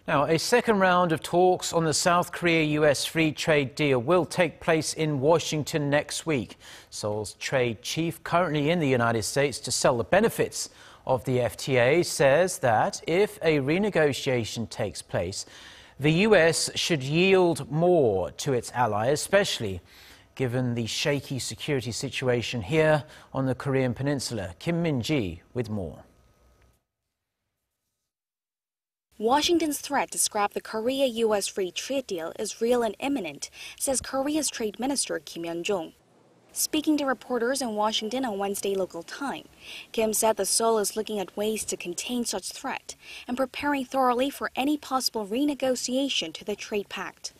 Now, a second round of talks on the South Korea-U.S. free trade deal will take place in Washington next week. Seoul's trade chief, currently in the United States to sell the benefits of the FTA, says that if a renegotiation takes place, the U.S. should yield more to its ally, especially given the shaky security situation here on the Korean peninsula. Kim Hyun-chong with more. Washington's threat to scrap the Korea-U.S. free trade deal is real and imminent, says Korea's Trade Minister Kim Hyun-chong. Speaking to reporters in Washington on Wednesday local time, Kim said that Seoul is looking at ways to contain such threat and preparing thoroughly for any possible renegotiation to the trade pact.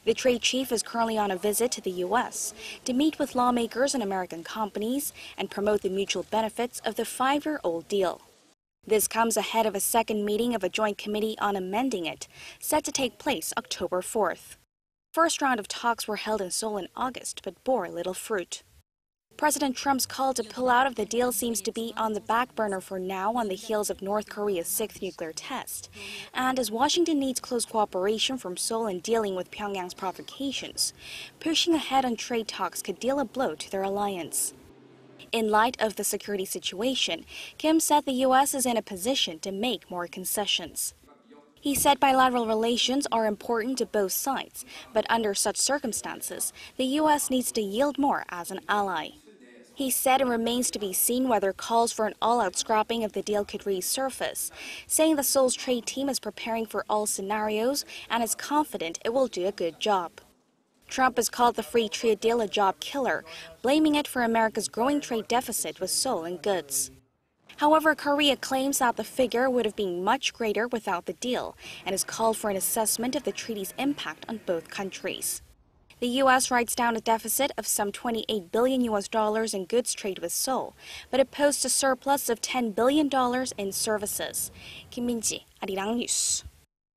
The trade chief is currently on a visit to the U.S. to meet with lawmakers and American companies and promote the mutual benefits of the 5-year-old deal. This comes ahead of a second meeting of a joint committee on amending it, set to take place October 4th. First round of talks were held in Seoul in August, but bore little fruit. President Trump's call to pull out of the deal seems to be on the back burner for now on the heels of North Korea's 6th nuclear test, and as Washington needs close cooperation from Seoul in dealing with Pyongyang's provocations, pushing ahead on trade talks could deal a blow to their alliance. In light of the security situation, Kim said the U.S. is in a position to make more concessions. He said bilateral relations are important to both sides, but under such circumstances, the U.S. needs to yield more as an ally. He said it remains to be seen whether calls for an all-out scrapping of the deal could resurface, saying the Seoul's trade team is preparing for all scenarios and is confident it will do a good job. Trump has called the free trade deal a job killer, blaming it for America's growing trade deficit with Seoul and goods. However, Korea claims that the figure would have been much greater without the deal and has called for an assessment of the treaty's impact on both countries. The U.S. writes down a deficit of some $28 billion in goods trade with Seoul, but it posts a surplus of $10 billion in services. Kim Hyun-chong, Arirang News.